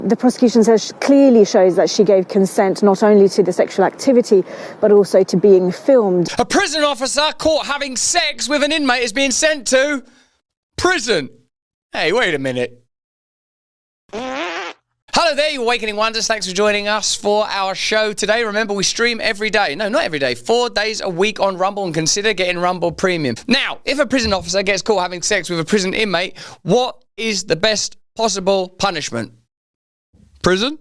The prosecution says clearly shows that she gave consent not only to the sexual activity, but also to being filmed. A prison officer caught having sex with an inmate is being sent to prison. Hey, wait a minute. Hello there, you Awakening Wonders. Thanks for joining us for our show today. Remember, we stream every day. No, not every day. 4 days a week on Rumble, and consider getting Rumble Premium. Now, if a prison officer gets caught having sex with a prison inmate, what is the best possible punishment? Prison?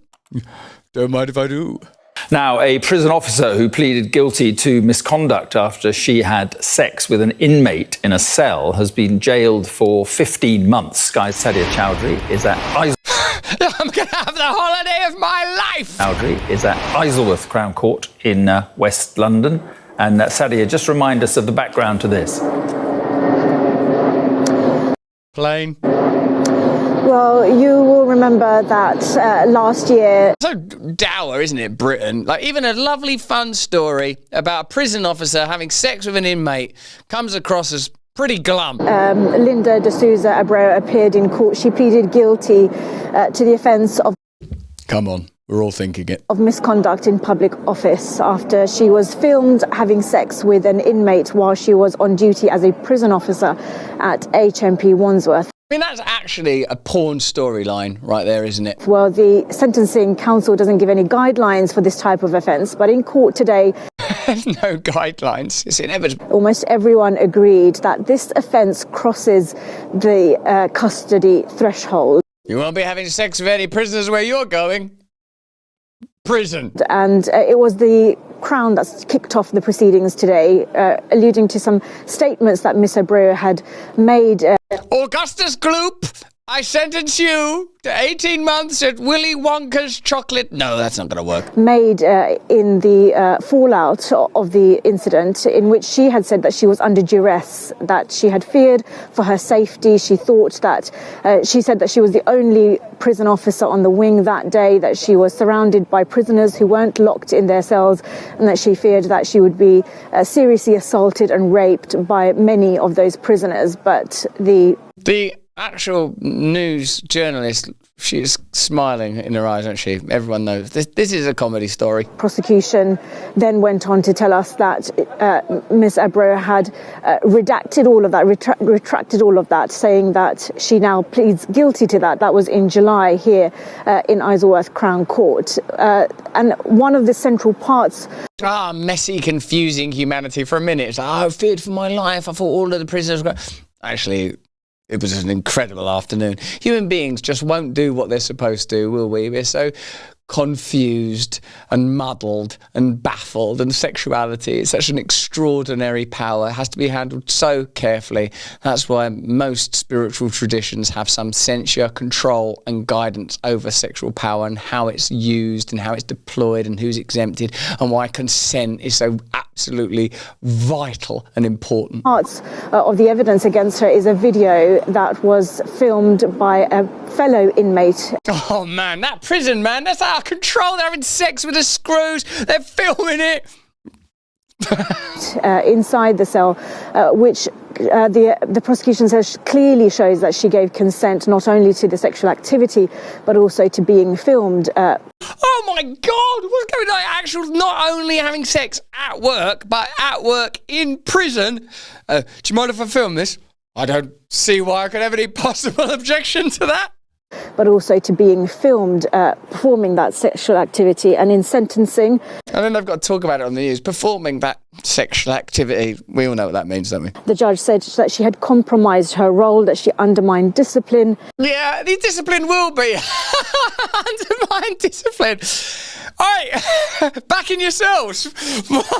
Don't mind if I do. Now, a prison officer who pleaded guilty to misconduct after she had sex with an inmate in a cell has been jailed for 15 months. Sky's Sadia Chowdhury is at I'm going to have the holiday of my life. Chowdhury is at Isleworth Crown Court in West London. And Sadia, just remind us of the background to this. Plain. Well, you will remember that last year... So dour, isn't it, Britain? Like, even a lovely, fun story about a prison officer having sex with an inmate comes across as pretty glum. Linda D'Souza Abreu appeared in court. She pleaded guilty to the offence of... Come on, we're all thinking it. ...of misconduct in public office after she was filmed having sex with an inmate while she was on duty as a prison officer at HMP Wandsworth. I mean, that's actually a porn storyline right there, isn't it? Well, the Sentencing Council doesn't give any guidelines for this type of offence, but in court today... There's no guidelines. It's inevitable. Almost everyone agreed that this offence crosses the custody threshold. You won't be having sex with any prisoners where you're going. Prison. And it was the Crown that's kicked off the proceedings today, alluding to some statements that Miss Abreu had made. Augustus Gloop, I sentence you to 18 months at Willy Wonka's chocolate... No, that's not going to work. ...made in the fallout of the incident, in which she had said that she was under duress, that she had feared for her safety. She thought that... she said that she was the only prison officer on the wing that day, that she was surrounded by prisoners who weren't locked in their cells, and that she feared that she would be seriously assaulted and raped by many of those prisoners. But the actual news journalist, she's smiling in her eyes, isn't she? Everyone knows this is a comedy story. Prosecution then went on to tell us that Ms. Abreu had redacted all of that, retracted all of that, saying that she now pleads guilty to that. That was in July here in Isleworth Crown Court. And one of the central parts... messy, confusing humanity. For a minute, it's like, I feared for my life. I thought all of the prisoners were... Actually... It was an incredible afternoon. Human beings just won't do what they're supposed to, will we? We're so confused and muddled and baffled, and sexuality is such an extraordinary power. It has to be handled so carefully. That's why most spiritual traditions have some censure, control and guidance over sexual power and how it's used and how it's deployed and who's exempted, and why consent is so absolutely vital and important. Parts of the evidence against her is a video that was filmed by a fellow inmate. Oh man, that prison, man, that's out of control. They're having sex with the screws. They're filming it. Inside the cell, which the prosecution says clearly shows that she gave consent not only to the sexual activity, but also to being filmed. Oh my God, what's going on? Actual, not only having sex at work, but at work in prison. Do you mind if I film this? I don't see why I could have any possible objection to that. But also to being filmed performing that sexual activity. And in sentencing... And then they've got to talk about it on the news, performing that sexual activity. We all know what that means, don't we? The judge said that she had compromised her role, that she undermined discipline. Yeah, the discipline will be. Undermined discipline. All right, back in yourselves.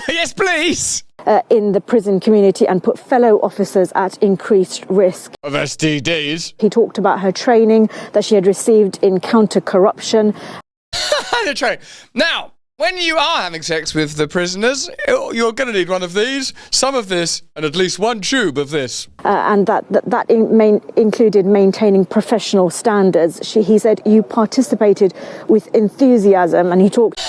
Yes, please. In the prison community, and put fellow officers at increased risk. Of STDs. He talked about her training that she had received in counter-corruption. Now, when you are having sex with the prisoners, you're going to need one of these, some of this, and at least one tube of this. And that included maintaining professional standards. He said you participated with enthusiasm, and he talked...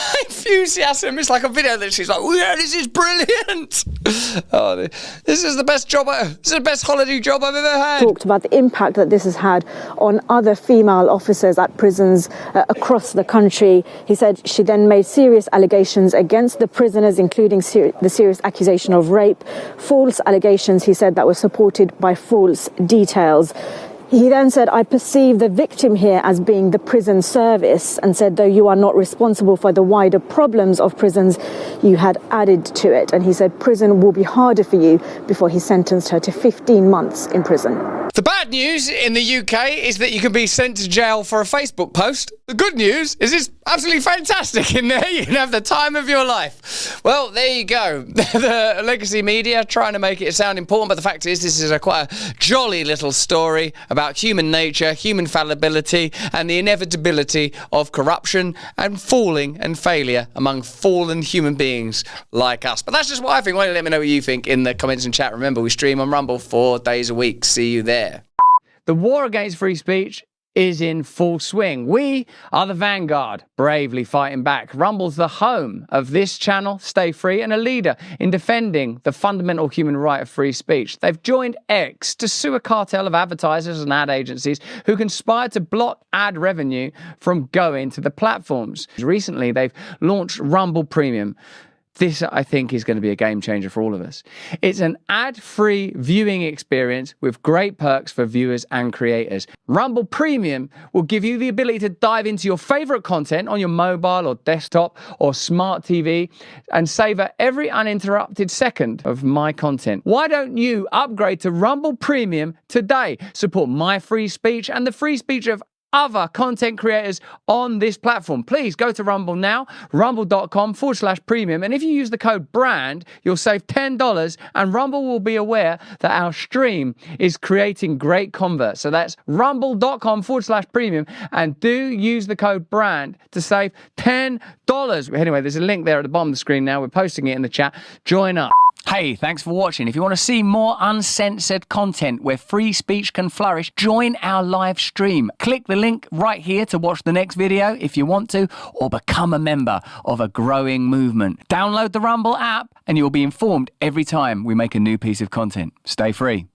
enthusiasm. It's like a video that she's like, oh, yeah, this is brilliant. Oh, this is the best job. This is the best holiday job I've ever had. Talked about the impact that this has had on other female officers at prisons across the country. He said she then made serious allegations against the prisoners, including the serious accusation of rape, false allegations, he said, that were supported by false details. He then said, I perceive the victim here as being the prison service, and said, though you are not responsible for the wider problems of prisons, you had added to it. And he said, prison will be harder for you, before he sentenced her to 15 months in prison. The bad news in the UK is that you can be sent to jail for a Facebook post. The good news is it's absolutely fantastic in there. You can have the time of your life. Well, there you go. The legacy media trying to make it sound important, but the fact is this is quite a jolly little story about human nature, human fallibility, and the inevitability of corruption and falling and failure among fallen human beings like us. But that's just what I think. Why don't you let me know what you think in the comments and chat. Remember, we stream on Rumble 4 days a week. See you there. The war against free speech is in full swing. We are the vanguard, bravely fighting back. Rumble's the home of this channel, Stay Free, and a leader in defending the fundamental human right of free speech. They've joined X to sue a cartel of advertisers and ad agencies who conspire to block ad revenue from going to the platforms. Recently, they've launched Rumble Premium. This, I think, is going to be a game changer for all of us. It's an ad-free viewing experience with great perks for viewers and creators. Rumble Premium will give you the ability to dive into your favorite content on your mobile or desktop or smart TV and savor every uninterrupted second of my content. Why don't you upgrade to Rumble Premium today? Support my free speech and the free speech of other content creators on this platform. Please go to Rumble now, rumble.com/premium. And if you use the code BRAND, you'll save $10 and Rumble will be aware that our stream is creating great converts. So that's rumble.com/premium and do use the code BRAND to save $10. Anyway, there's a link there at the bottom of the screen now. We're posting it in the chat. Join up. Hey, thanks for watching. If you want to see more uncensored content where free speech can flourish, join our live stream. Click the link right here to watch the next video if you want to, or become a member of a growing movement. Download the Rumble app and you'll be informed every time we make a new piece of content. Stay free.